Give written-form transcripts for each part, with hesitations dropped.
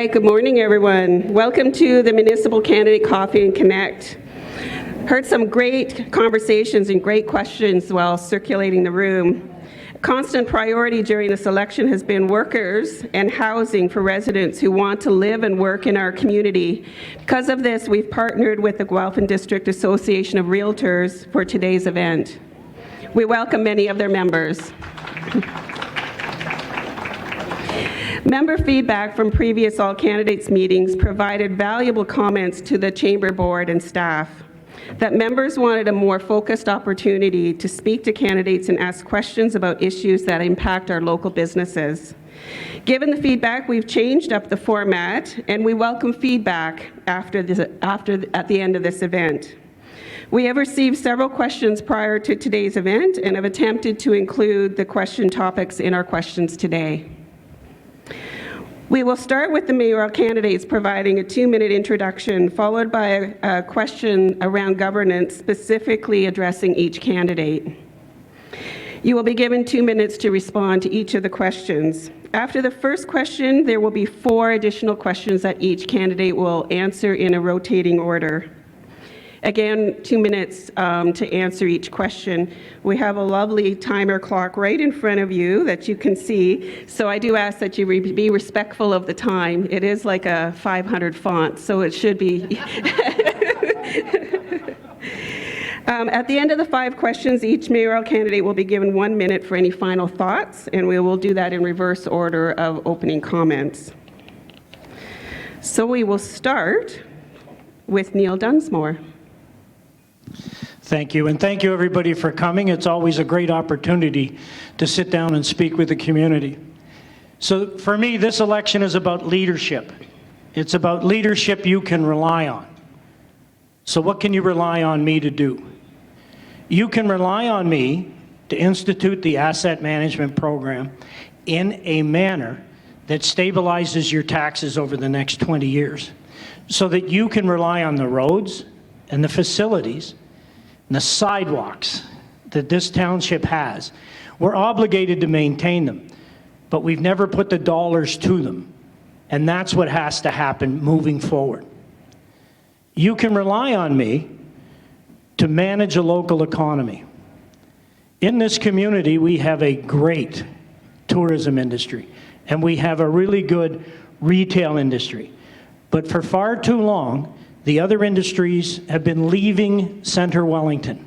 right, good morning, everyone. Welcome to the Municipal Candidate Coffee and Connect. Heard some great conversations and great questions while circulating the room. Constant priority during this election has been workers and housing for residents who want to live and work in our community. Because of this, we've partnered with the Wellington District Association of Realtors for today's event. We welcome many of their members. Member feedback from previous all candidates meetings provided valuable comments to the Chamber Board and staff that members wanted a more focused opportunity to speak to candidates and ask questions about issues that impact our local businesses. Given the feedback, we've changed up the format, and we welcome feedback at the end of this event. We have received several questions prior to today's event and have attempted to include the question topics in our questions today. We will start with the mayoral candidates providing a 2-minute introduction, followed by a question around governance, specifically addressing each candidate. You will be given 2 minutes to respond to each of the questions. After the first question, there will be 4 additional questions that each candidate will answer in a rotating order. Again, 2 minutes to answer each question. We have a lovely timer clock right in front of you that you can see, so I do ask that you be respectful of the time. It is like a 500 font, so it should be. At the end of the 5 questions, each mayoral candidate will be given 1 minute for any final thoughts, and we will do that in reverse order of opening comments. So we will start with Neil Dunsmore. Thank you, and thank you everybody for coming. It's always a great opportunity to sit down and speak with the community. So for me, this election is about leadership. It's about leadership you can rely on. So what can you rely on me to do? You can rely on me to institute the asset management program in a manner that stabilizes your taxes over the next 20 years so that you can rely on the roads and the facilities and the sidewalks that this township has. We're obligated to maintain them, but we've never put the dollars to them, and that's what has to happen moving forward. You can rely on me to manage a local economy. In this community, we have a great tourism industry, and we have a really good retail industry, but for far too long, the other industries have been leaving Centre Wellington.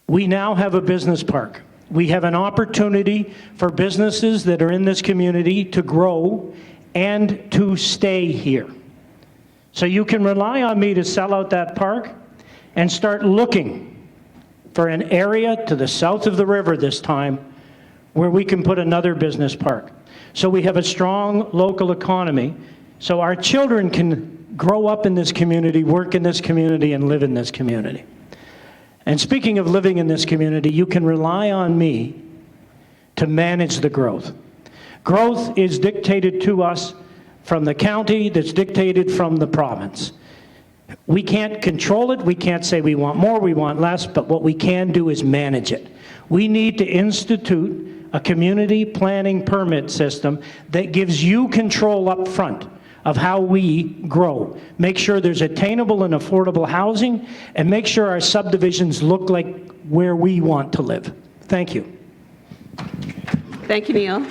We now have a business park. We have an opportunity for businesses that are in this community to grow and to stay here. So you can rely on me to sell out that park and start looking for an area to the south of the river this time where we can put another business park. So we have a strong local economy so our children can grow up in this community, work in this community, and live in this community. And speaking of living in this community, you can rely on me to manage the growth. Growth is dictated to us from the county, that's dictated from the province. We can't control it, we can't say we want more, we want less, but what we can do is manage it. We need to institute a community planning permit system that gives you control up front of how we grow. Make sure there's attainable and affordable housing, and make sure our subdivisions look like where we want to live. Thank you. Thank you, Neil.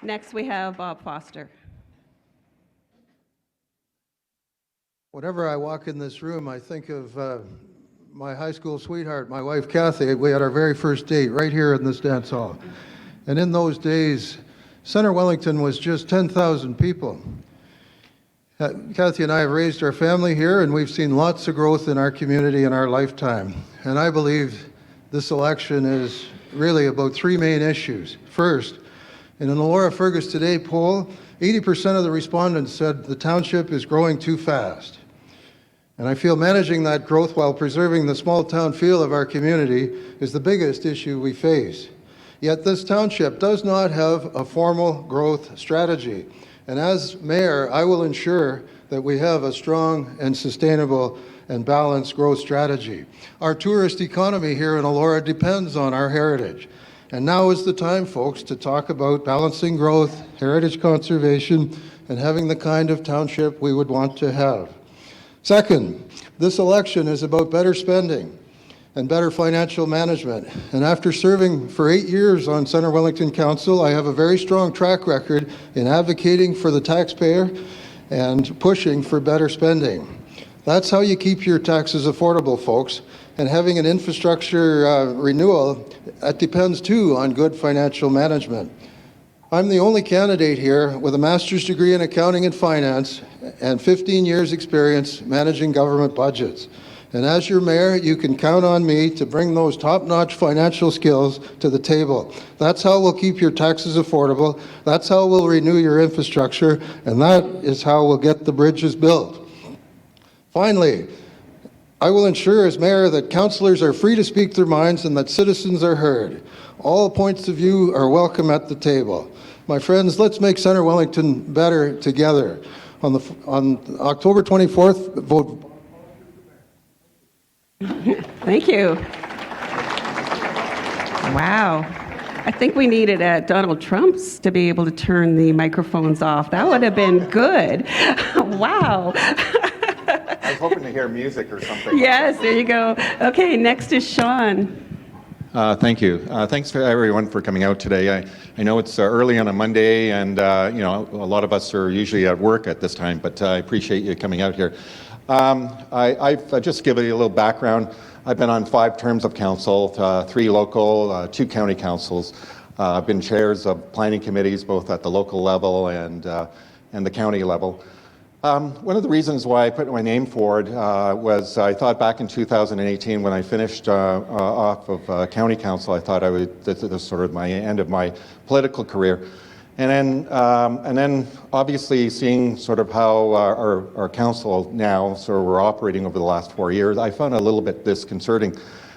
Next, we have Bob Foster. Whenever I walk in this room, I think of my high school sweetheart, my wife Kathy. We had our very first date right here in this dance hall. And in those days, Centre Wellington was just 10,000 people. Kathy and I have raised our family here, and we've seen lots of growth in our community in our lifetime. And I believe this election is really about 3 main issues. First, in an Laura Fergus Today poll, 80% of the respondents said the township is growing too fast. And I feel managing that growth while preserving the small town feel of our community is the biggest issue we face. Yet this township does not have a formal growth strategy. And as mayor, I will ensure that we have a strong and sustainable and balanced growth strategy. Our tourist economy here in Elora depends on our heritage. And now is the time, folks, to talk about balancing growth, heritage conservation, and having the kind of township we would want to have. Second, this election is about better spending and better financial management. And after serving for 8 years on Centre Wellington Council, I have a very strong track record in advocating for the taxpayer and pushing for better spending. That's how you keep your taxes affordable, folks. And having an infrastructure renewal, that depends too on good financial management. I'm the only candidate here with a master's degree in accounting and finance and 15 years experience managing government budgets. And as your mayor, you can count on me to bring those top-notch financial skills to the table. That's how we'll keep your taxes affordable, that's how we'll renew your infrastructure, and that is how we'll get the bridges built. Finally, I will ensure as mayor that councillors are free to speak their minds and that citizens are heard. All points of view are welcome at the table. My friends, let's make Centre Wellington better together. On October 24th, vote. Thank you. Wow. I think we needed Donald Trump's to be able to turn the microphones off. That would have been good. Wow. I was hoping to hear music or something. Yes, there you go. Okay, next is Sean. Thank you. Thanks for everyone for coming out today. I know it's early on a Monday, and you know, a lot of us are usually at work at this time, but I appreciate you coming out here. I've just give you a little background. I've been on 5 terms of council, 3 local, 2 county councils. I've been chairs of planning committees, both at the local level and the county level. One of the reasons why I put my name forward was I thought back in 2018 when I finished off of county council, I thought this was sort of my end of my political career. And then obviously seeing sort of how our council now, sort of we're operating over the last 4 years, I found a little bit disconcerting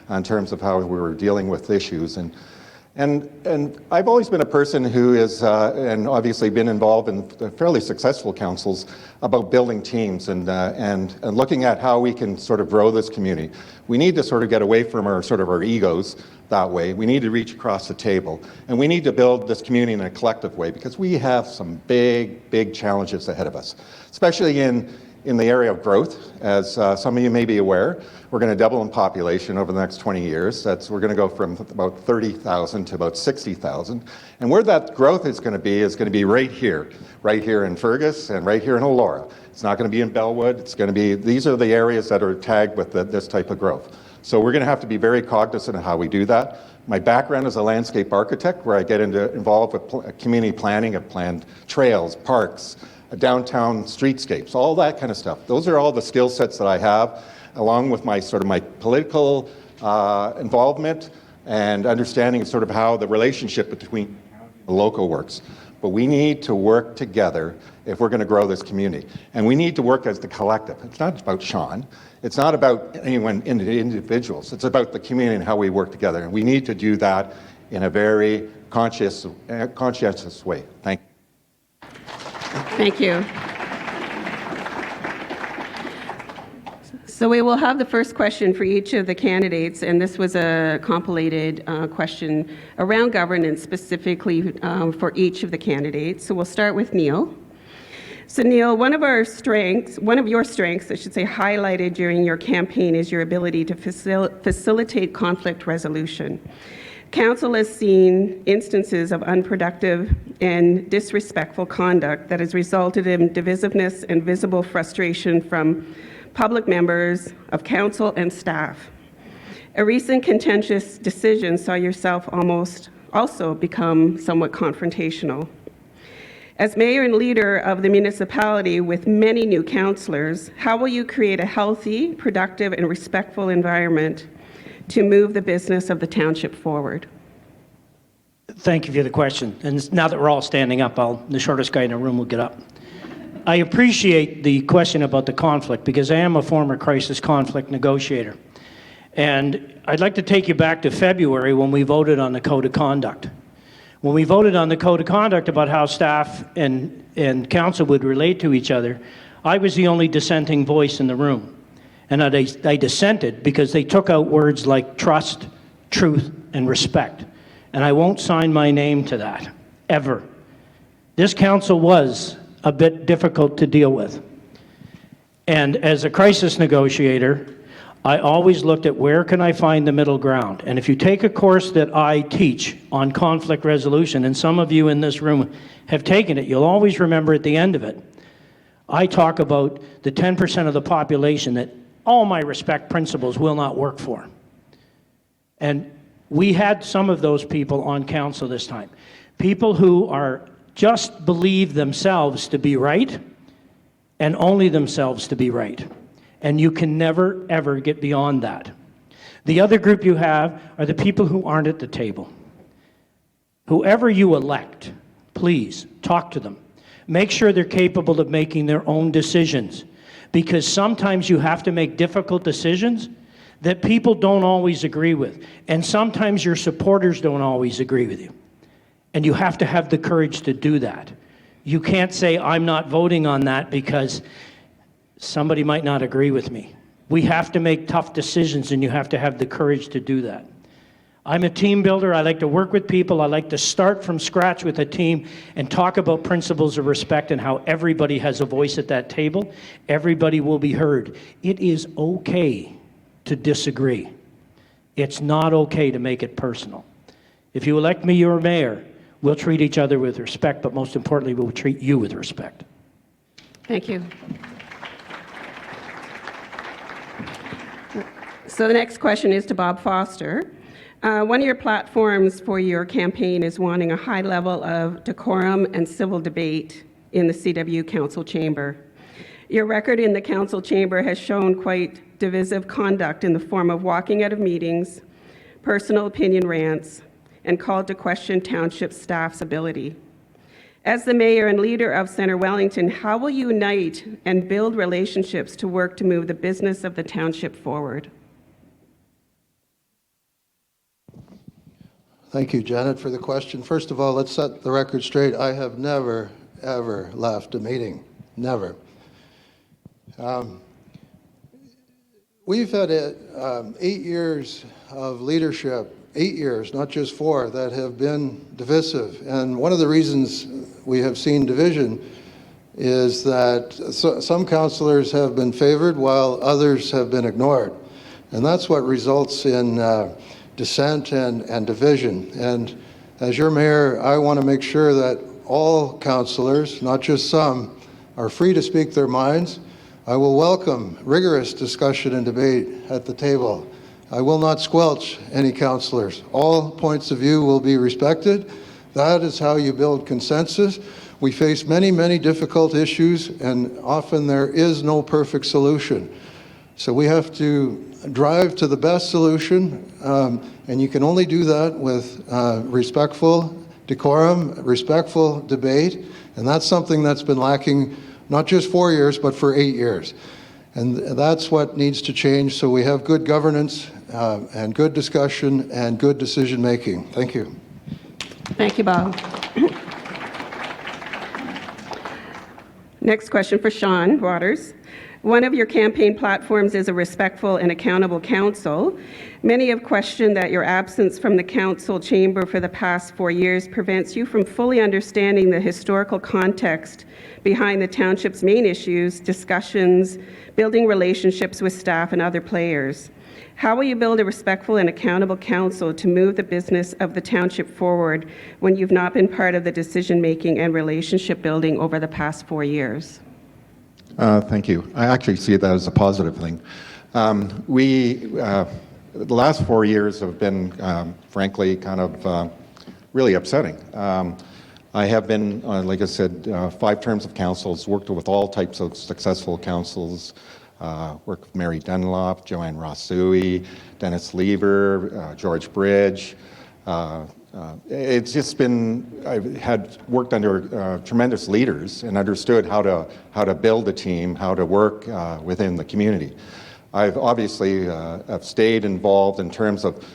in terms of how we were dealing with issues. And I've always been a person who is, and obviously been involved in fairly successful councils about building teams and looking at how we can sort of grow this community. We need to sort of get away from our egos that way. We need to reach across the table, and we need to build this community in a collective way because we have some big challenges ahead of us, especially in the area of growth. As some of you may be aware, we're going to double in population over the next 20 years. We're going to go from about 30,000 to about 60,000. And where that growth is going to be right here in Fergus and right here in Elora. It's not going to be in Bellwood. It's going to be, these are the areas that are tagged with this type of growth. So we're going to have to be very cognizant of how we do that. My background is a landscape architect where I get involved with community planning. I've planned trails, parks, downtown streetscapes, all that kind of stuff. Those are all the skill sets that I have, along with my political involvement and understanding of sort of how the relationship between the local works. But we need to work together if we're going to grow this community. And we need to work as the collective. It's not about Sean. It's not about anyone individuals. It's about the community and how we work together. And we need to do that in a very conscientious way. Thank you. Thank you. So we will have the first question for each of the candidates, and this was a compilated question around governance specifically for each of the candidates. So we'll start with Neil. So Neil, one of your strengths, I should say, highlighted during your campaign is your ability to facilitate conflict resolution. Council has seen instances of unproductive and disrespectful conduct that has resulted in divisiveness and visible frustration from public members of council and staff. A recent contentious decision saw yourself also become somewhat confrontational. As mayor and leader of the municipality with many new councillors, how will you create a healthy, productive, and respectful environment to move the business of the township forward? Thank you for the question. And now that we're all standing up, the shortest guy in the room will get up. I appreciate the question about the conflict because I am a former crisis conflict negotiator. And I'd like to take you back to February when we voted on the Code of Conduct. When we voted on the Code of Conduct about how staff and council would relate to each other, I was the only dissenting voice in the room. And I dissented because they took out words like trust, truth, and respect. and I won't sign my name to that, ever. This council was a bit difficult to deal with. And as a crisis negotiator, I always looked at where can I find the middle ground. And if you take a course that I teach on conflict resolution, and some of you in this room have taken it, you'll always remember at the end of it, I talk about the 10% of the population that all my respect principles will not work for. And we had some of those people on council this time. People who are just believe themselves to be right and only themselves to be right. And you can never, ever get beyond that. The other group you have are the people who aren't at the table. Whoever you elect, please talk to them. Make sure they're capable of making their own decisions, because sometimes you have to make difficult decisions that people don't always agree with. And sometimes your supporters don't always agree with you. And you have to have the courage to do that. You can't say, I'm not voting on that because somebody might not agree with me. We have to make tough decisions, and you have to have the courage to do that. I'm a team builder. I like to work with people. I like to start from scratch with a team and talk about principles of respect and how everybody has a voice at that table. Everybody will be heard. It is okay to disagree. It's not okay to make it personal. If you elect me your mayor, we'll treat each other with respect, but most importantly, we'll treat you with respect. Thank you. So the next question is to Bob Foster. One of your platforms for your campaign is wanting a high level of decorum and civil debate in the CW Council chamber. Your record in the Council chamber has shown quite divisive conduct in the form of walking out of meetings, personal opinion rants, and called to question township staff's ability. As the mayor and leader of Centre Wellington, how will you unite and build relationships to work to move the business of the township forward? Thank you, Janet, for the question. First of all, let's set the record straight. I have never, ever left a meeting. Never. We've had 8 years of leadership, 8 years, not just 4, that have been divisive. And one of the reasons we have seen division is that some councillors have been favored while others have been ignored. And that's what results in dissent and division. And as your mayor, I want to make sure that all councillors, not just some, are free to speak their minds. I will welcome rigorous discussion and debate at the table. I will not squelch any councillors. All points of view will be respected. That is how you build consensus. We face many, many difficult issues, and often there is no perfect solution. So we have to drive to the best solution, and you can only do that with respectful decorum, respectful debate, and that's something that's been lacking not just 4 years, but for 8 years. And that's what needs to change, so we have good governance and good discussion and good decision making. Thank you. Thank you, Bob. Next question for Sean Waters. One of your campaign platforms is a respectful and accountable council. Many have questioned that your absence from the council chamber for the past 4 years prevents you from fully understanding the historical context behind the township's main issues, discussions, building relationships with staff and other players. How will you build a respectful and accountable council to move the business of the township forward when you've not been part of the decision-making and relationship building over the past 4 years? Thank you. I actually see that as a positive thing. The last 4 years have been, frankly, kind of really upsetting. I have been, like I said, 5 terms of councils, worked with all types of successful councils, worked with Mary Dunlop, Joanne Rossui, Dennis Lever, George Bridge. It's just been, I've had worked under tremendous leaders and understood how to build a team, how to work within the community. I've obviously have stayed involved in terms of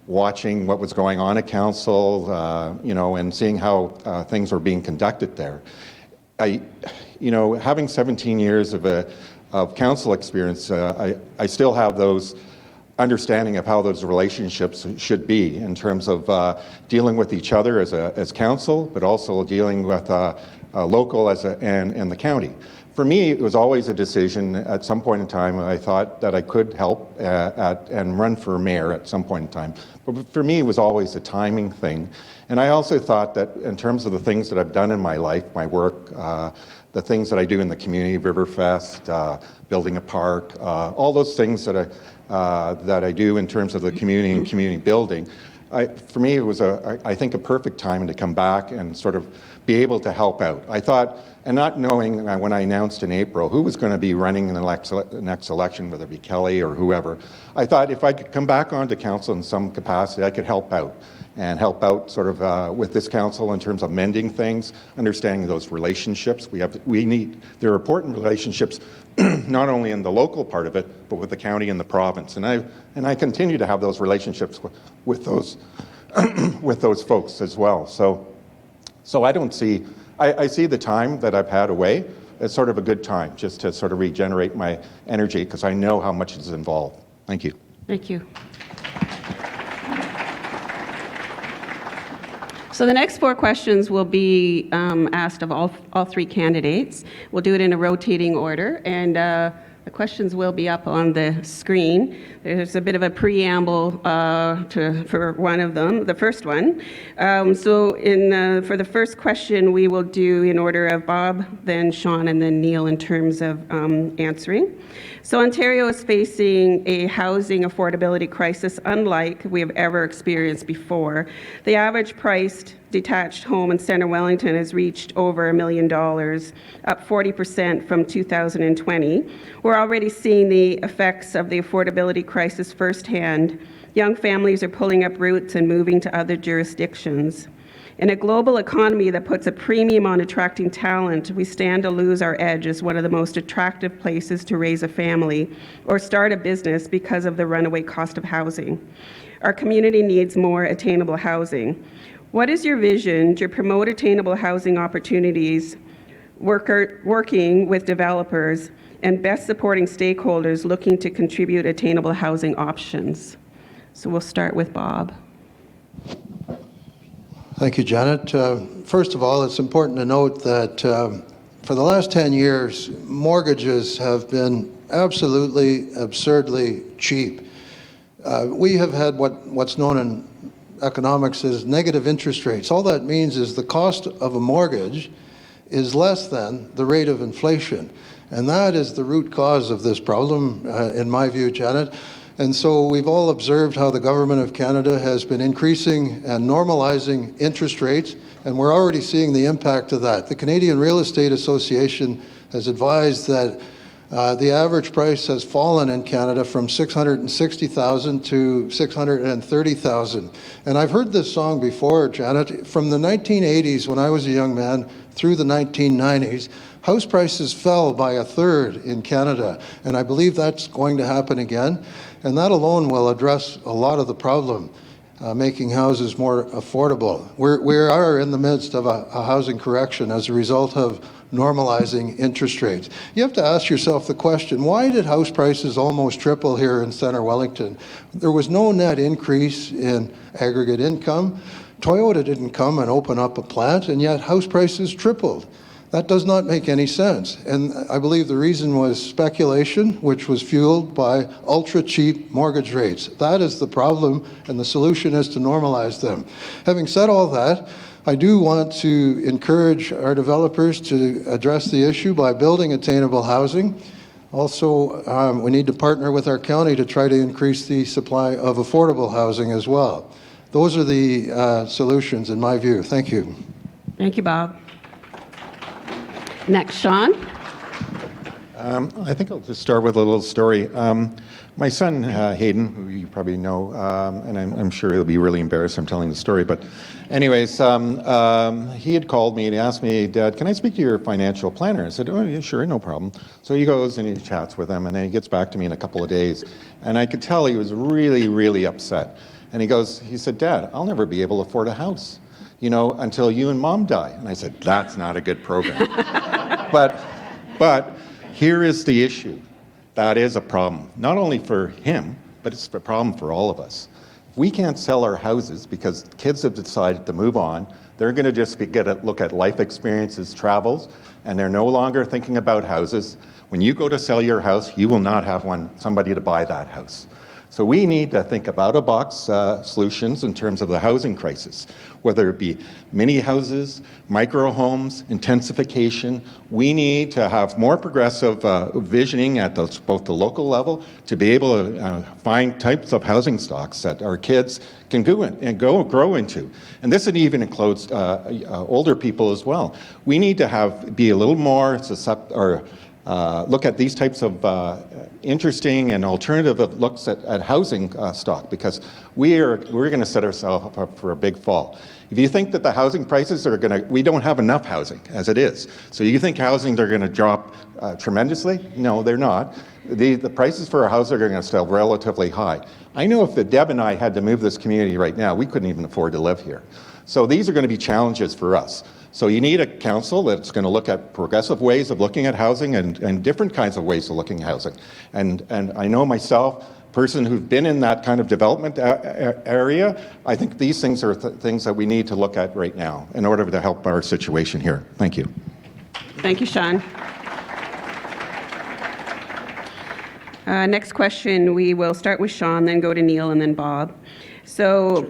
watching what was going on at council, and seeing how things were being conducted there. Having 17 years of council experience, I still have those understanding of how those relationships should be in terms of dealing with each other as council, but also dealing with local and the county. For me, it was always a decision at some point in time. I thought that I could help and run for mayor at some point in time. But for me, it was always a timing thing. And I also thought that in terms of the things that I've done in my life, my work, the things that I do in the community, Riverfest, building a park, all those things that I do in terms of the community and community building, for me, it was, I think, a perfect time to come back and sort of be able to help out. I thought, and not knowing when I announced in April who was going to be running in the next election, whether it be Kelly or whoever, I thought if I could come back onto council in some capacity, I could help out. And help out sort of with this council in terms of mending things, understanding those relationships. There are important relationships, not only in the local part of it, but with the county and the province. And I continue to have those relationships with those with those folks as well. So I don't see, I see the time that I've had away as sort of a good time just to sort of regenerate my energy because I know how much is involved. Thank you. Thank you. So the next 4 questions will be asked of all 3 candidates. We'll do it in a rotating order, and the questions will be up on the screen. There's a bit of a preamble for one of them, the first one. For the first question, we will do in order of Bob, then Sean, and then Neil in terms of answering. So Ontario is facing a housing affordability crisis unlike we have ever experienced before. The average priced detached home in Centre Wellington has reached over $1 million, up 40% from 2020. We're already seeing the effects of the affordability crisis firsthand. Young families are pulling up roots and moving to other jurisdictions. In a global economy that puts a premium on attracting talent, we stand to lose our edge as one of the most attractive places to raise a family or start a business because of the runaway cost of housing. Our community needs more attainable housing. What is your vision to promote attainable housing opportunities, working with developers, and best supporting stakeholders looking to contribute attainable housing options? So we'll start with Bob. Thank you, Janet. First of all, it's important to note that for the last 10 years, mortgages have been absolutely absurdly cheap. We have had what's known in economics as negative interest rates. All that means is the cost of a mortgage is less than the rate of inflation. And that is the root cause of this problem, in my view, Janet. And so we've all observed how the Government of Canada has been increasing and normalizing interest rates, and we're already seeing the impact of that. The Canadian Real Estate Association has advised that the average price has fallen in Canada from $660,000 to $630,000. And I've heard this song before, Janet. From the 1980s, when I was a young man, through the 1990s, house prices fell by 1/3 in Canada. And I believe that's going to happen again. And that alone will address a lot of the problem, making houses more affordable. We are in the midst of a housing correction as a result of normalizing interest rates. You have to ask yourself the question, why did house prices almost triple here in Centre Wellington? There was no net increase in aggregate income. Toyota didn't come and open up a plant, and yet house prices tripled. That does not make any sense. And I believe the reason was speculation, which was fueled by ultra-cheap mortgage rates. That is the problem, and the solution is to normalize them. Having said all that, I do want to encourage our developers to address the issue by building attainable housing. Also, we need to partner with our county to try to increase the supply of affordable housing as well. Those are the solutions in my view. Thank you. Thank you, Bob. Next, Sean. I think I'll just start with a little story. My son, Hayden, who you probably know, and I'm sure he'll be really embarrassed I'm telling the story, but anyways, he had called me and he asked me, Dad, can I speak to your financial planner? I said, oh, yeah, sure, no problem. So he goes and he chats with him, and then he gets back to me in a couple of days. And I could tell he was really, really upset. And he said, Dad, I'll never be able to afford a house, until you and Mom die. And I said, that's not a good program. But here is the issue. That is a problem, not only for him, but it's a problem for all of us. If we can't sell our houses because kids have decided to move on, they're going to just get a look at life experiences, travels, and they're no longer thinking about houses. When you go to sell your house, you will not have somebody to buy that house. So we need to think of out-of-box solutions in terms of the housing crisis, whether it be mini houses, micro homes, intensification. We need to have more progressive visioning at both the local level to be able to find types of housing stocks that our kids can go and grow into. And this would even include older people as well. We need to be a little more look at these types of interesting and alternative looks at housing stock, because we're going to set ourselves up for a big fall. If you think that the housing prices we don't have enough housing as it is. So you think housing are going to drop tremendously? No, they're not. The prices for a house are going to stay relatively high. I know if Deb and I had to move this community right now, we couldn't even afford to live here. So these are going to be challenges for us. So you need a council that's going to look at progressive ways of looking at housing and different kinds of ways of looking at housing. And I know myself, person who's been in that kind of development area, I think these things are things that we need to look at right now in order to help our situation here. Thank you. Thank you, Sean. Next question, we will start with Sean, then go to Neil, and then Bob. So,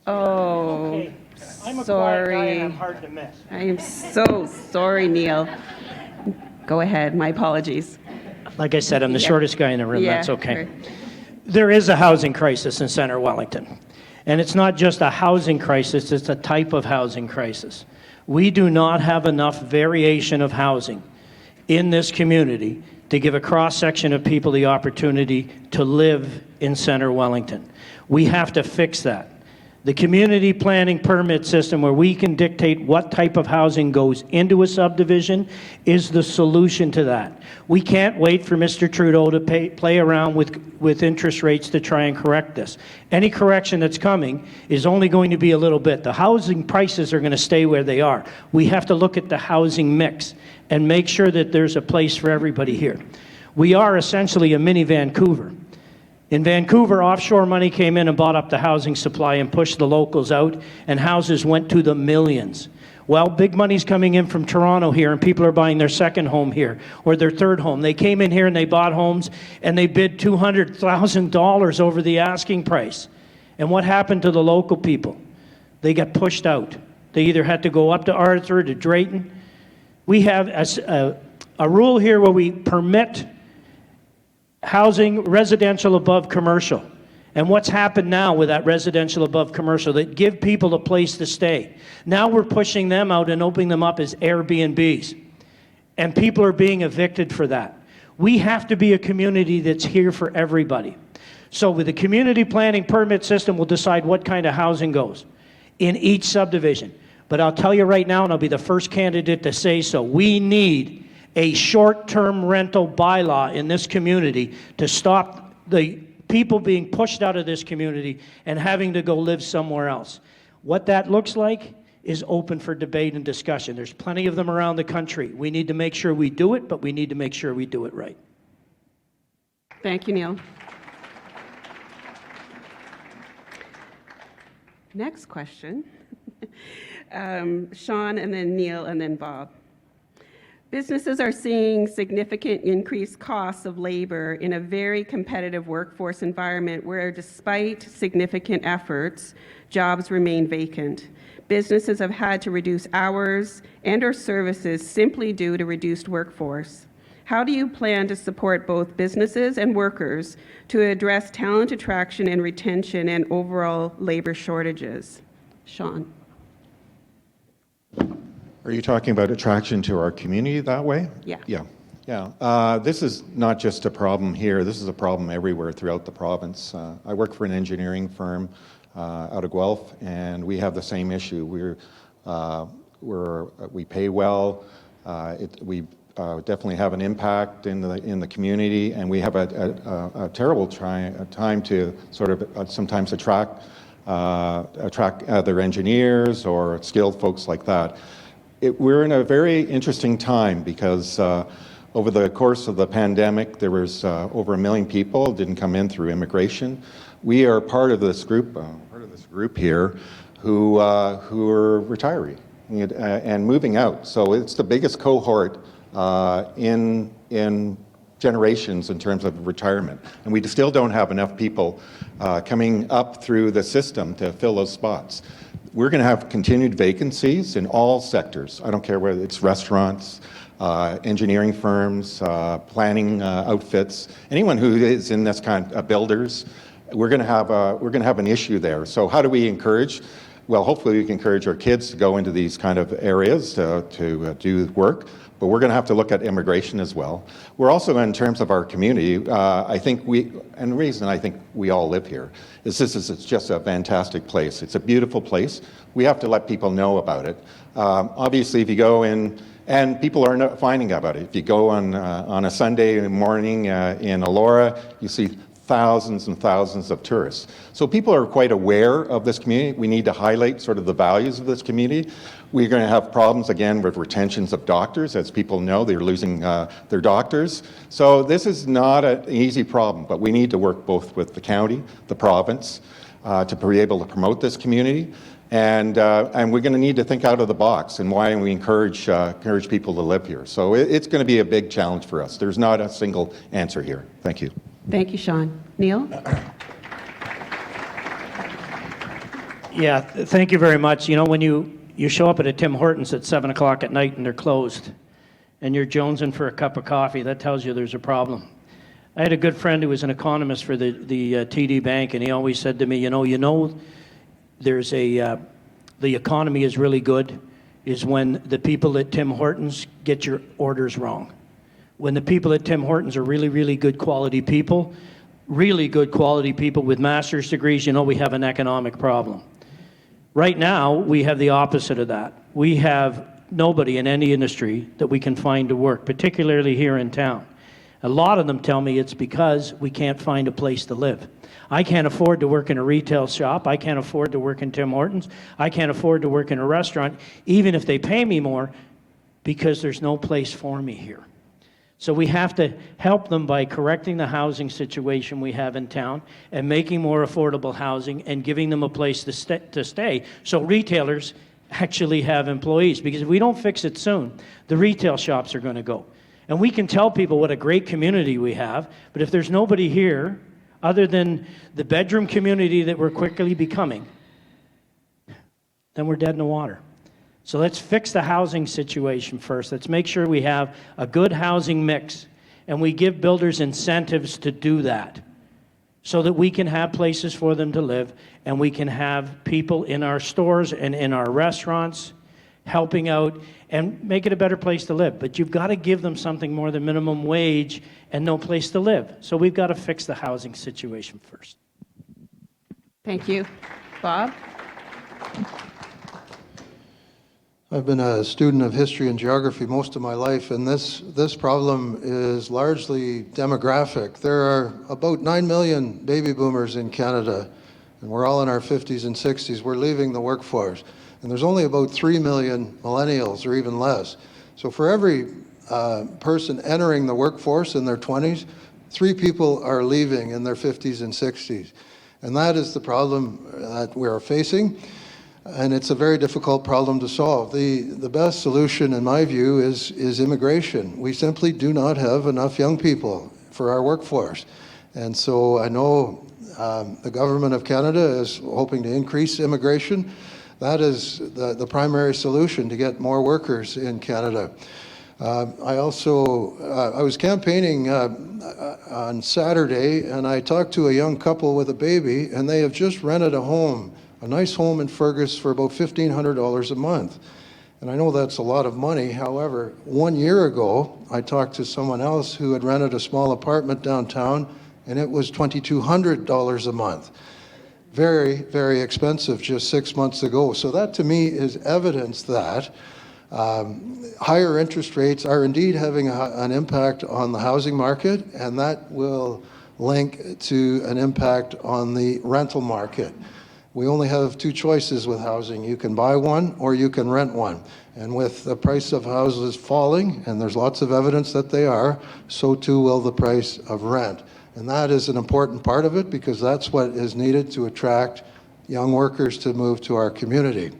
oh, I'm a sorry. quiet guy and I'm hard to miss. I am so sorry, Neil. Go ahead, my apologies. Like I said, I'm the shortest guy in the room. That's okay. Right. There is a housing crisis in Center Wellington. And it's not just a housing crisis, it's a type of housing crisis. We do not have enough variation of housing in this community to give a cross-section of people the opportunity to live in Center Wellington. We have to fix that. The community planning permit system, where we can dictate what type of housing goes into a subdivision, is the solution to that. We can't wait for Mr. Trudeau to play around with interest rates to try and correct this. Any correction that's coming is only going to be a little bit. The housing prices are going to stay where they are. We have to look at the housing mix and make sure that there's a place for everybody here. We are essentially a mini Vancouver. In Vancouver, offshore money came in and bought up the housing supply and pushed the locals out, and houses went to the millions. Well, big money's coming in from Toronto here, and people are buying their second home here or their third home. They came in here and they bought homes, and they bid $200,000 over the asking price. And what happened to the local people? They got pushed out. They either had to go up to Arthur, to Drayton. We have a rule here where we permit housing residential above commercial. And what's happened now with that residential above commercial, that give people a place to stay. Now we're pushing them out and opening them up as Airbnbs. And people are being evicted for that. We have to be a community that's here for everybody. So with the community planning permit system, we'll decide what kind of housing goes in each subdivision. But I'll tell you right now, and I'll be the first candidate to say so, we need a short-term rental bylaw in this community to stop the people being pushed out of this community and having to go live somewhere else. What that looks like is open for debate and discussion. There's plenty of them around the country. We need to make sure we do it, but we need to make sure we do it right. Thank you, Neil. Next question. Sean, and then Neil, and then Bob. Businesses are seeing significant increased costs of labor in a very competitive workforce environment where, despite significant efforts, jobs remain vacant. Businesses have had to reduce hours and/or services simply due to reduced workforce. How do you plan to support both businesses and workers to address talent attraction and retention and overall labor shortages? Sean. Are you talking about attraction to our community that way? Yeah. Yeah. This is not just a problem here. This is a problem everywhere throughout the province. I work for an engineering firm out of Guelph, and we have the same issue. We pay well. We definitely have an impact in the community, and we have a terrible time to sort of sometimes attract other engineers or skilled folks like that. We're in a very interesting time because a Over the course of the pandemic, there was over 1 million people didn't come in through immigration. We are part of this group here who are retiring and moving out. So it's the biggest cohort in generations in terms of retirement. And we still don't have enough people coming up through the system to fill those spots. We're going to have continued vacancies in all sectors. I don't care whether it's restaurants, engineering firms, planning outfits, anyone who is in this kind of builders. We're going to have an issue there. So how do we encourage? Well, hopefully we can encourage our kids to go into these kind of areas to do work, but we're going to have to look at immigration as well. We're also, in terms of our community, I think and the reason I think we all live here is it's just a fantastic place. It's a beautiful place. We have to let people know about it. Obviously, if you go in, and people are not finding about it. If you go on a Sunday morning in Elora, you see thousands and thousands of tourists. So people are quite aware of this community. We need to highlight sort of the values of this community. We're going to have problems again with retentions of doctors. As people know, they're losing their doctors. So this is not an easy problem, but we need to work both with the county, the province, to be able to promote this community. And we're going to need to think out of the box and why we encourage people to live here. So it's going to be a big challenge for us. There's not a single answer here. Thank you. Thank you, Sean. Neil? Yeah, thank you very much. You know, when you show up at a Tim Hortons at 7 o'clock at night and they're closed, and you're jonesing for a cup of coffee, that tells you there's a problem. I had a good friend who was an economist for the TD Bank, and he always said to me, you know, there's the economy is really good is when the people at Tim Hortons get your orders wrong. When the people at Tim Hortons are really, really good quality people with master's degrees, you know we have an economic problem. Right now, we have the opposite of that. We have nobody in any industry that we can find to work, particularly here in town. A lot of them tell me it's because we can't find a place to live. I can't afford to work in a retail shop. I can't afford to work in Tim Hortons. I can't afford to work in a restaurant, even if they pay me more, because there's no place for me here. So we have to help them by correcting the housing situation we have in town and making more affordable housing and giving them a place to stay so retailers actually have employees. Because if we don't fix it soon, the retail shops are going to go. And we can tell people what a great community we have, but if there's nobody here other than the bedroom community that we're quickly becoming, then we're dead in the water. So let's fix the housing situation first. Let's make sure we have a good housing mix, and we give builders incentives to do that so that we can have places for them to live, and we can have people in our stores and in our restaurants helping out and make it a better place to live. But you've got to give them something more than minimum wage and no place to live. So we've got to fix the housing situation first. Thank you. Bob? I've been a student of history and geography most of my life, and this problem is largely demographic. There are about 9 million baby boomers in Canada, and we're all in our 50s and 60s. We're leaving the workforce, and there's only about 3 million millennials, or even less. So for every person entering the workforce in their 20s, 3 people are leaving in their 50s and 60s. And that is the problem that we are facing. And it's a very difficult problem to solve. The best solution, in my view, is immigration. We simply do not have enough young people for our workforce. And so I know the government of Canada is hoping to increase immigration. That is the primary solution to get more workers in Canada. I was campaigning on Saturday, and I talked to a young couple with a baby, and they have just rented a home, a nice home in Fergus, for about $1,500 a month. And I know that's a lot of money. However, 1 year ago, I talked to someone else who had rented a small apartment downtown, and it was $2,200 a month. Very, very expensive just 6 months ago. So that, to me, is evidence that higher interest rates are indeed having an impact on the housing market, and that will link to an impact on the rental market. We only have two choices with housing. You can buy one or you can rent one. And with the price of houses falling, and there's lots of evidence that they are, so too will the price of rent. And that is an important part of it because that's what is needed to attract young workers to move to our community.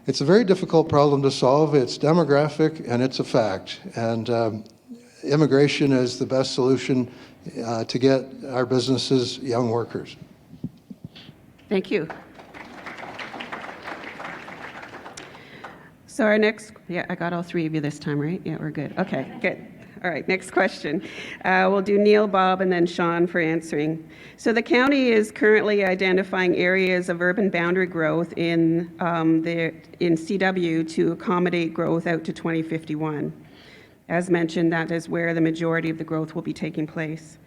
It's a very difficult problem to solve. It's demographic and it's a fact. And immigration is the best solution to get our businesses young workers. Thank you. So our next, yeah, I got all three of you this time, right? Yeah, we're good. Okay, good. All right, next question. We'll do Neil, Bob, and then Sean for answering. So the county is currently identifying areas of urban boundary growth in CW to accommodate growth out to 2051. As mentioned, that is where the majority of the growth will be taking place.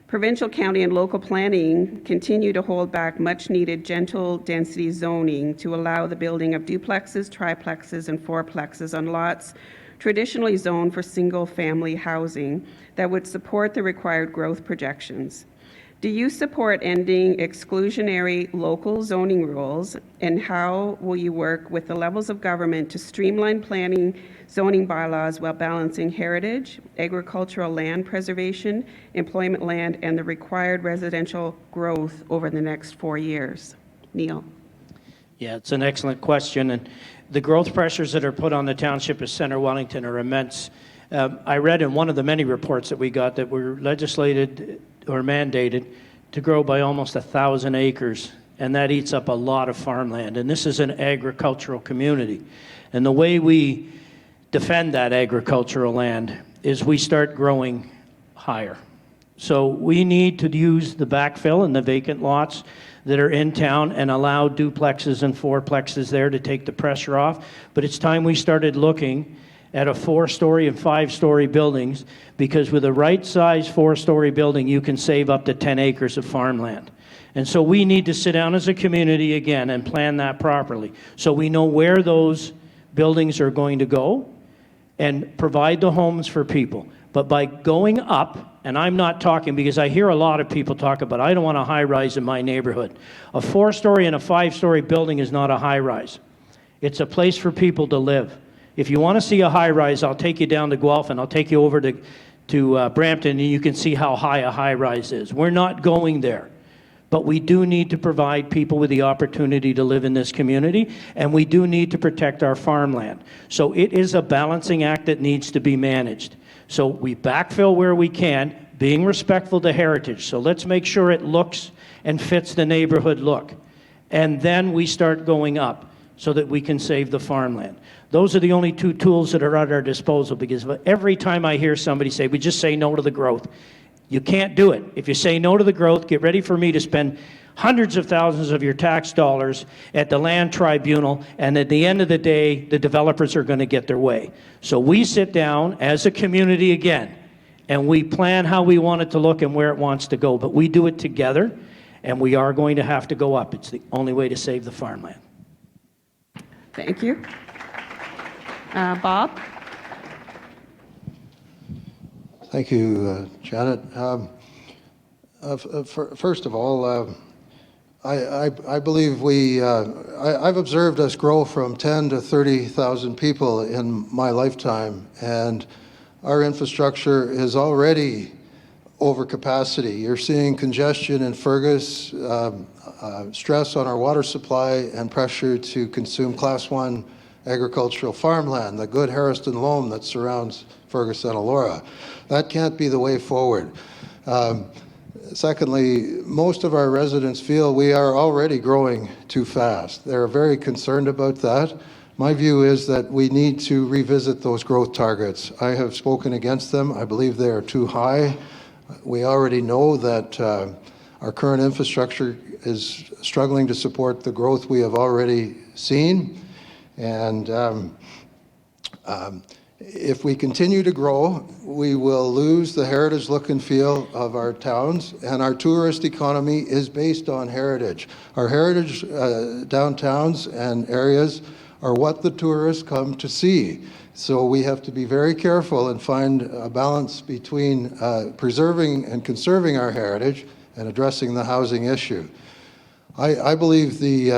Provincial, county, and local planning continue to hold back much-needed gentle density zoning to allow the building of duplexes, triplexes, and fourplexes on lots traditionally zoned for single-family housing that would support the required growth projections. Do you support ending exclusionary local zoning rules, and how will you work with the levels of government to streamline planning zoning bylaws while balancing heritage, agricultural land preservation, employment land, and the required residential growth over the next 4 years? Neil. Yeah, it's an excellent question, and the growth pressures that are put on the township of Centre Wellington are immense. I read in one of the many reports that we got that we're legislated or mandated to grow by almost 1,000 acres, and that eats up a lot of farmland. And this is an agricultural community. And the way we defend that agricultural land is we start growing higher. So we need to use the backfill and the vacant lots that are in town and allow duplexes and fourplexes there to take the pressure off. But it's time we started looking at a 4-story and 5-story buildings, because with a right size 4-story building, you can save up to 10 acres of farmland. And so we need to sit down as a community again and plan that properly, so we know where those buildings are going to go and provide the homes for people. But by going up, and I'm not talking, because I hear a lot of people talk about, I don't want a high rise in my neighborhood. A 4-story and a 5-story building is not a high rise. It's a place for people to live. If you want to see a high rise, I'll take you down to Guelph and I'll take you over to Brampton, and you can see how high a high rise is. We're not going there. But we do need to provide people with the opportunity to live in this community, and we do need to protect our farmland. So it is a balancing act that needs to be managed. So we backfill where we can, being respectful to heritage. So let's make sure it looks and fits the neighborhood look. And then we start going up so that we can save the farmland. Those are the only two tools that are at our disposal, because every time I hear somebody say, we just say no to the growth, you can't do it. If you say no to the growth, get ready for me to spend hundreds of thousands of your tax dollars at the land tribunal, and at the end of the day, the developers are going to get their way. So we sit down as a community again, and we plan how we want it to look and where it wants to go, but we do it together, and we are going to have to go up. It's the only way to save the farmland. Thank you. Bob? Thank you, Janet. First of all, I believe I've observed us grow from 10 to 30,000 people in my lifetime, and our infrastructure is already over capacity. You're seeing congestion in Fergus, stress on our water supply, and pressure to consume Class 1 agricultural farmland, the good Harriston loam that surrounds Fergus and Elora. That can't be the way forward. Secondly, most of our residents feel we are already growing too fast. They're very concerned about that. My view is that we need to revisit those growth targets. I have spoken against them. I believe they are too high. We already know that our current infrastructure is struggling to support the growth we have already seen. And if we continue to grow, we will lose the heritage look and feel of our towns, and our tourist economy is based on heritage. Our heritage downtowns and areas are what the tourists come to see. So we have to be very careful and find a balance between preserving and conserving our heritage and addressing the housing issue. I believe the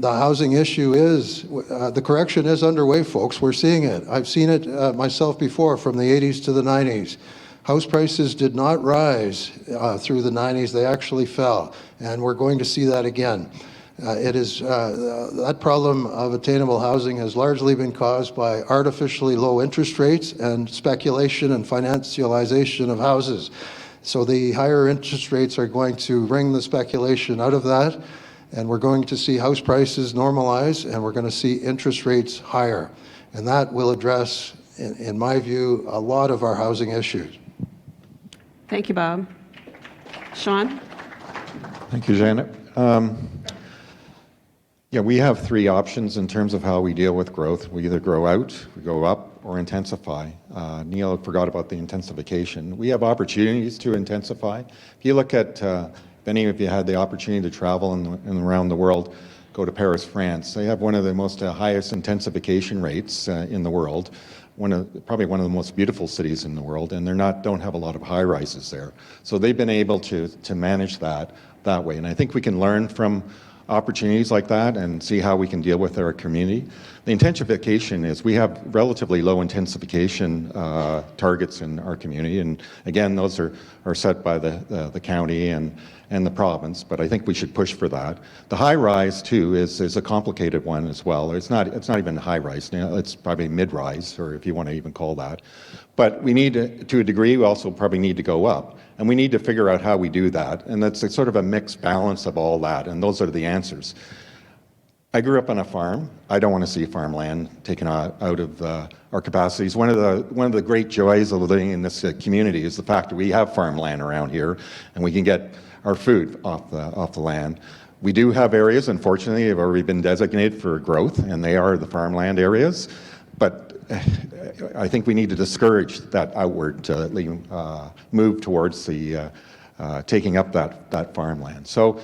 housing issue is, the correction is underway, folks. We're seeing it. I've seen it myself before, from the 80s to the 90s. House prices did not rise through the 90s. They actually fell, and we're going to see that again. That problem of attainable housing has largely been caused by artificially low interest rates and speculation and financialization of houses. So the higher interest rates are going to wring the speculation out of that, and we're going to see house prices normalize, and we're going to see interest rates higher. And that will address, in my view, a lot of our housing issues. Thank you, Bob. Sean? Thank you, Janet. Yeah, we have three options in terms of how we deal with growth. We either grow out, we go up, or intensify. Neil forgot about the intensification. We have opportunities to intensify. If you look at, if any of you had the opportunity to travel and around the world, go to Paris, France. They have one of the most highest intensification rates in the world. Probably one of the most beautiful cities in the world, and don't have a lot of high rises there. So they've been able to manage that way, and I think we can learn from opportunities like that and see how we can deal with our community. The intensification is, we have relatively low intensification targets in our community, and again, those are set by the county and the province, but I think we should push for that. The high rise too is a complicated one as well. It's not even high rise, it's probably mid rise, or if you want to even call that. But we need to a degree, we also probably need to go up. And we need to figure out how we do that. And that's sort of a mixed balance of all that. And those are the answers. I grew up on a farm. I don't want to see farmland taken out of our capacities. One of the great joys of living in this community is the fact that we have farmland around here, and we can get our food off the land. We do have areas, unfortunately, have already been designated for growth, and they are the farmland areas. But I think we need to discourage that outward move towards the taking up that farmland. So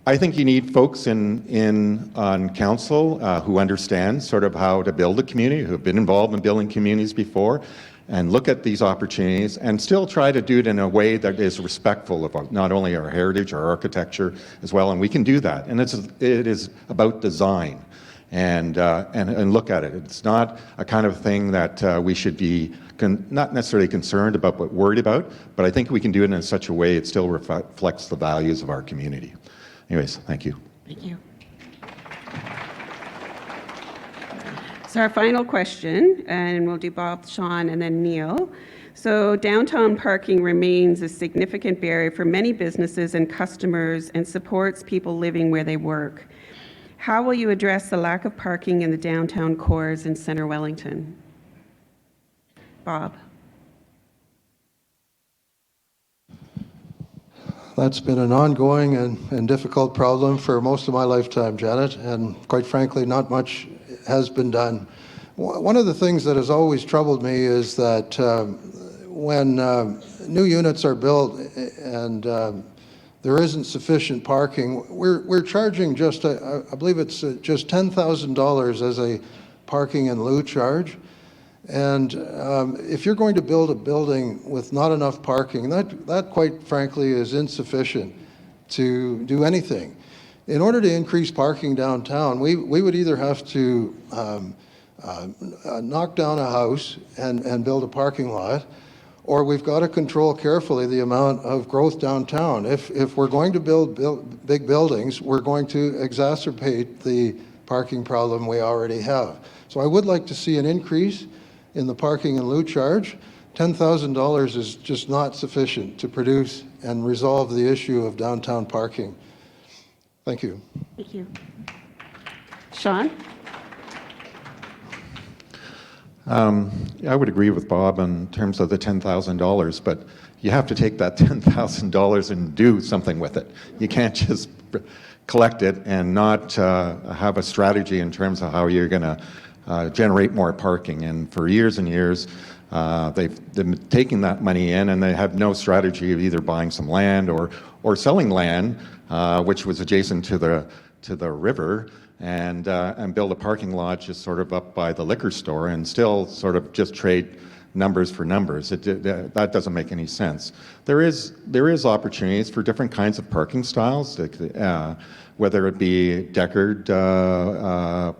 I think you need folks on council who understand sort of how to build a community, who have been involved in building communities before, and look at these opportunities and still try to do it in a way that is respectful of not only our heritage, our architecture as well, and we can do that. And it is about design. And look at it. It's not a kind of thing that we should be not necessarily concerned about but worried about, but I think we can do it in such a way it still reflects the values of our community. Anyways, thank you. Thank you. So our final question, and we'll do Bob, Sean, and then Neil. So downtown parking remains a significant barrier for many businesses and customers and supports people living where they work. How will you address the lack of parking in the downtown cores in Centre Wellington? Bob. That's been an ongoing and difficult problem for most of my lifetime, Janet, and quite frankly, not much has been done. One of the things that has always troubled me is that when new units are built and there isn't sufficient parking, we're charging just, I believe it's just $10,000 as a parking in lieu charge. And if you're going to build a building with not enough parking, that quite frankly is insufficient to do anything. In order to increase parking downtown, we would either have to knock down a house and build a parking lot, or we've got to control carefully the amount of growth downtown. If we're going to build big buildings, we're going to exacerbate the parking problem we already have. So I would like to see an increase in the parking in lieu charge. $10,000 is just not sufficient to produce and resolve the issue of downtown parking. Thank you. Thank you. Sean? I would agree with Bob in terms of the $10,000, but you have to take that $10,000 and do something with it. You can't just collect it and not have a strategy in terms of how you're going to generate more parking. And for years and years, they've been taking that money in, and they have no strategy of either buying some land or selling land, which was adjacent to the river, and build a parking lot just sort of up by the liquor store, and still sort of just trade numbers for numbers. That doesn't make any sense. There is opportunities for different kinds of parking styles, whether it be decked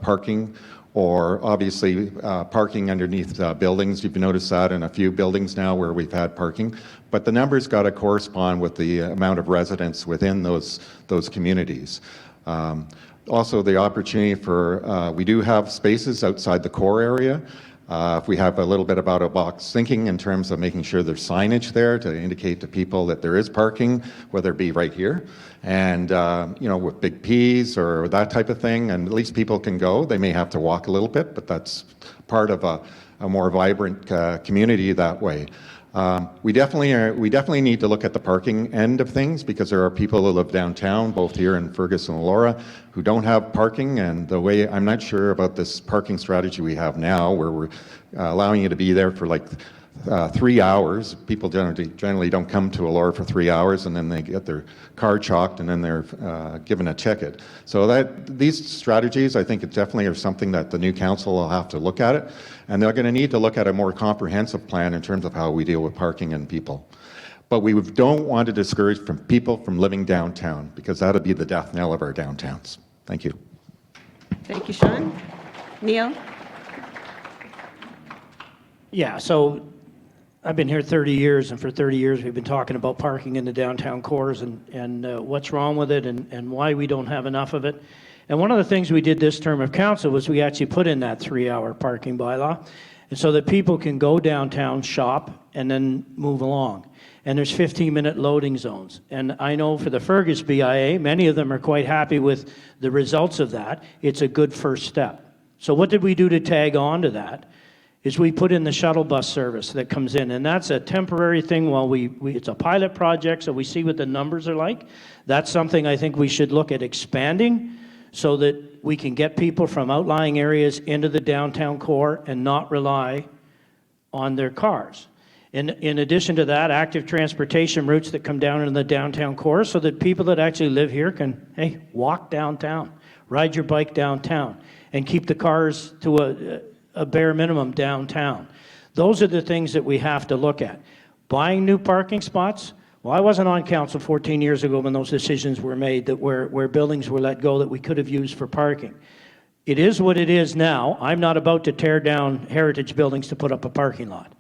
parking or obviously parking underneath buildings. You've noticed that in a few buildings now where we've had parking. But the numbers got to correspond with the amount of residents within those communities. Also, the opportunity for, we do have spaces outside the core area. If we have a little bit about a box thinking in terms of making sure there's signage there to indicate to people that there is parking, whether it be right here, and with big Ps or that type of thing, and at least people can go. They may have to walk a little bit, but that's part of a more vibrant community that way. We definitely need to look at the parking end of things, because there are people who live downtown, both here in Fergus and Elora, who don't have parking. And the way, I'm not sure about this parking strategy we have now, where we're allowing you to be there for like 3 hours. People generally don't come to Elora for 3 hours, and then they get their car chalked, and then they're given a ticket. So these strategies, I think, it definitely are something that the new council will have to look at it, and they're going to need to look at a more comprehensive plan in terms of how we deal with parking and people. But we don't want to discourage people from living downtown, because that'll be the death knell of our downtowns. Thank you. Thank you, Sean. Neil? Yeah, so I've been here 30 years, and for 30 years we've been talking about parking in the downtown cores and what's wrong with it and why we don't have enough of it. And one of the things we did this term of council was we actually put in that 3-hour parking bylaw, and so that people can go downtown, shop, and then move along. And there's 15-minute loading zones. And I know for the Fergus BIA, many of them are quite happy with the results of that. It's a good first step. So what did we do to tag on to that? Is we put in the shuttle bus service that comes in, and that's a temporary thing while it's a pilot project, so we see what the numbers are like. That's something I think we should look at expanding, so that we can get people from outlying areas into the downtown core and not rely on their cars. In addition to that, active transportation routes that come down into the downtown core, so that people that actually live here can, hey, walk downtown, ride your bike downtown, and keep the cars to a bare minimum downtown. Those are the things that we have to look at. Buying new parking spots. Well, I wasn't on council 14 years ago when those decisions were made, that where buildings were let go that we could have used for parking. It is what it is now. I'm not about to tear down heritage buildings to put up a parking lot.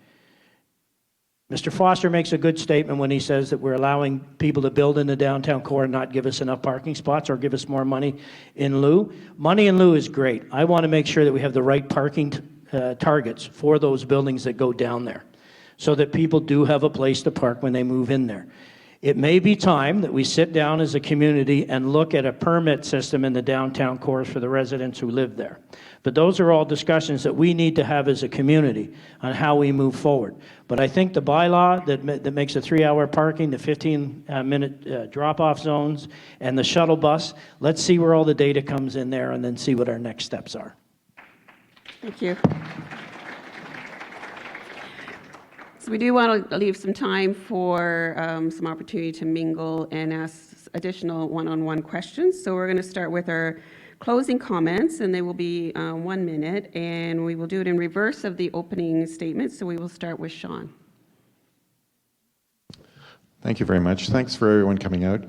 Mr. Foster makes a good statement when he says that we're allowing people to build in the downtown core and not give us enough parking spots or give us more money in lieu. Money in lieu is great. I want to make sure that we have the right parking targets for those buildings that go down there, so that people do have a place to park when they move in there. It may be time that we sit down as a community and look at a permit system in the downtown cores for the residents who live there. But those are all discussions that we need to have as a community on how we move forward. But I think the bylaw that makes a 3-hour parking, the 15-minute drop-off zones, and the shuttle bus, let's see where all the data comes in there and then see what our next steps are. Thank you. So we do want to leave some time for some opportunity to mingle and ask additional one-on-one questions. So we're going to start with our closing comments, and they will be 1 minute, and we will do it in reverse of the opening statement. So we will start with Sean. Thank you very much. Thanks for everyone coming out.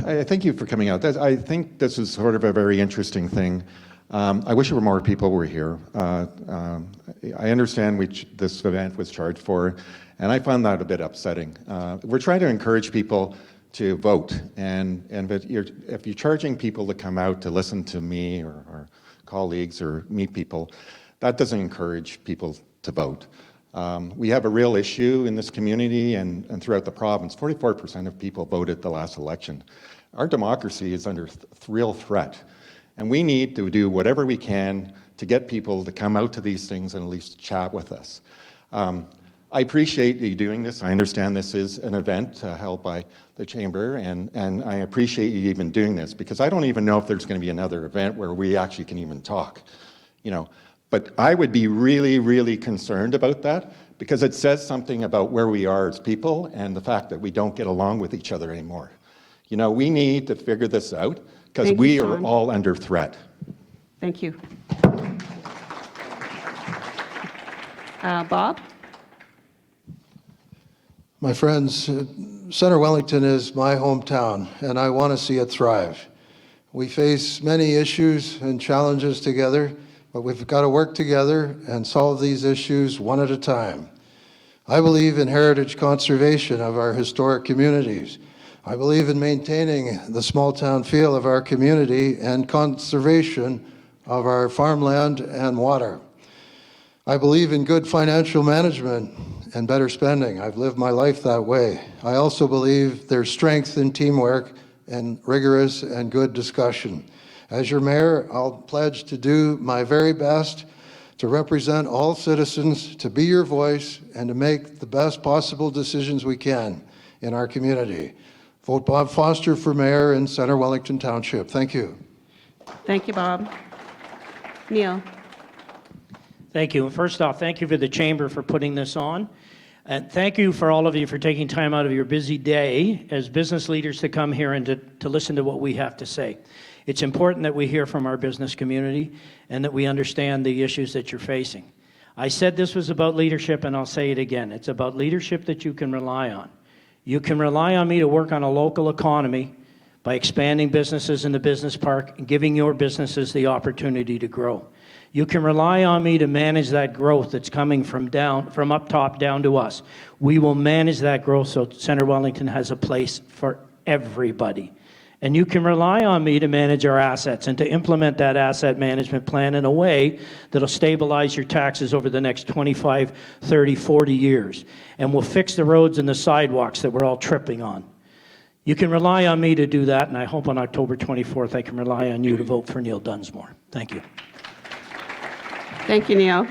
I thank you for coming out. I think this is sort of a very interesting thing. I wish more people were here. I understand this event was charged for, and I found that a bit upsetting. We're trying to encourage people to vote, and if you're charging people to come out to listen to me or colleagues or meet people, that doesn't encourage people to vote. We have a real issue in this community and throughout the province. 44% of people voted the last election. Our democracy is under real threat, and we need to do whatever we can to get people to come out to these things and at least chat with us. I appreciate you doing this. I understand this is an event held by the Chamber, and I appreciate you even doing this, because I don't even know if there's going to be another event where we actually can even talk, But I would be really, really concerned about that, because it says something about where we are as people and the fact that we don't get along with each other anymore. We need to figure this out, because we are all under threat. Thank you. Bob? My friends, Center Wellington is my hometown, and I want to see it thrive. We face many issues and challenges together, but we've got to work together and solve these issues one at a time. I believe in heritage conservation of our historic communities. I believe in maintaining the small town feel of our community and conservation of our farmland and water. I believe in good financial management and better spending. I've lived my life that way. I also believe there's strength in teamwork and rigorous and good discussion. As your mayor, I'll pledge to do my very best to represent all citizens, to be your voice, and to make the best possible decisions we can in our community. Vote Bob Foster for mayor in Center Wellington Township. Thank you. Thank you, Bob. Neil? Thank you. First off, thank you for the Chamber for putting this on. And thank you for all of you for taking time out of your busy day as business leaders to come here and to listen to what we have to say. It's important that we hear from our business community and that we understand the issues that you're facing. I said this was about leadership, and I'll say it again. It's about leadership that you can rely on. You can rely on me to work on a local economy by expanding businesses in the business park and giving your businesses the opportunity to grow. You can rely on me to manage that growth that's coming from up top down to us. We will manage that growth so Center Wellington has a place for everybody. And you can rely on me to manage our assets and to implement that asset management plan in a way that'll stabilize your taxes over the next 25, 30, 40 years. And we'll fix the roads and the sidewalks that we're all tripping on. You can rely on me to do that, and I hope on October 24th I can rely on you to vote for Neil Dunsmore. Thank you. Thank you, Neil.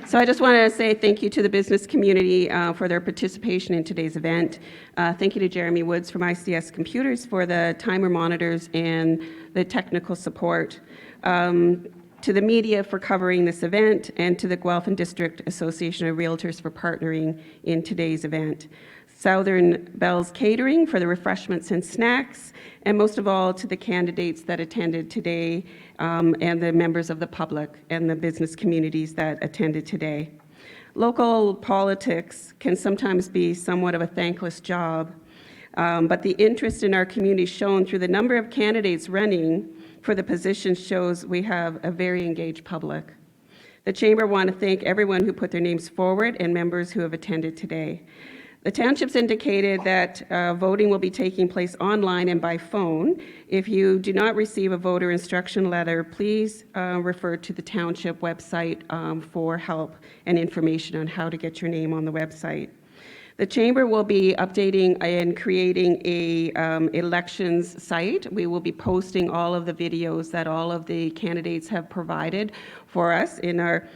So I just want to say thank you to the business community for their participation in today's event. Thank you to Jeremy Woods from ICS Computers for the timer monitors and the technical support. To the media for covering this event, and to the Guelph District Association of Realtors for partnering in today's event. Southern Bell's Catering for the refreshments and snacks, and most of all to the candidates that attended today and the members of the public and the business communities that attended today. Local politics can sometimes be somewhat of a thankless job, but the interest in our community shown through the number of candidates running for the position shows we have a very engaged public. The Chamber want to thank everyone who put their names forward and members who have attended today. The townships indicated that voting will be taking place online and by phone. If you do not receive a voter instruction letter, please refer to the township website for help and information on how to get your name on the website. The Chamber will be updating and creating a elections site. We will be posting all of the videos that all of the candidates have provided for us in our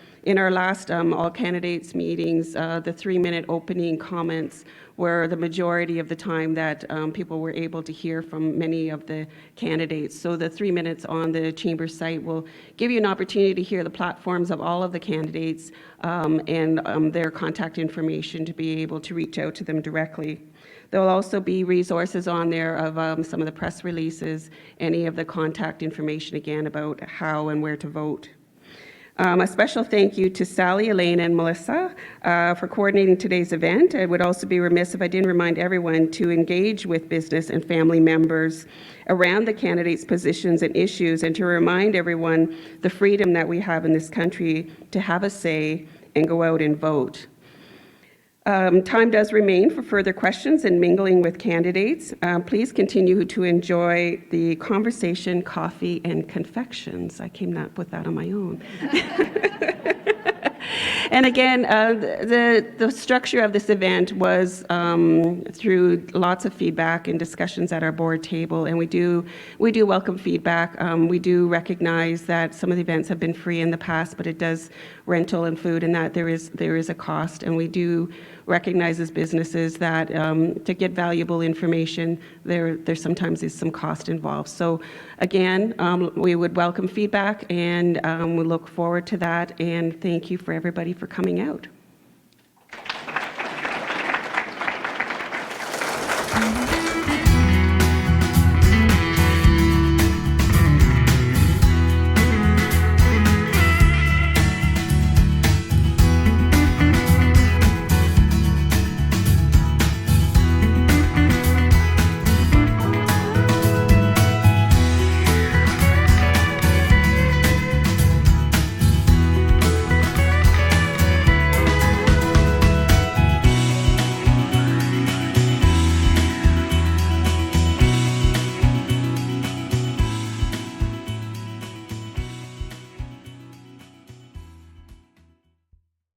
last all candidates meetings. The 3-minute opening comments were the majority of the time that people were able to hear from many of the candidates. So the 3 minutes on the Chamber site will give you an opportunity to hear the platforms of all of the candidates and their contact information to be able to reach out to them directly. There will also be resources on there of some of the press releases, any of the contact information again about how and where to vote. A special thank you to Sally, Elaine, and Melissa for coordinating today's event. I would also be remiss if I didn't remind everyone to engage with business and family members around the candidates' positions and issues, and to remind everyone the freedom that we have in this country to have a say and go out and vote. Time does remain for further questions and mingling with candidates. Please continue to enjoy the conversation, coffee, and confections. I came up with that on my own. And again, the structure of this event was through lots of feedback and discussions at our board table, and we do welcome feedback. We do recognize that some of the events have been free in the past, but it does rental and food, and that there is a cost, and we do recognize as businesses that to get valuable information, there sometimes is some cost involved. So again, we would welcome feedback, and we look forward to that, and thank you for everybody for coming out.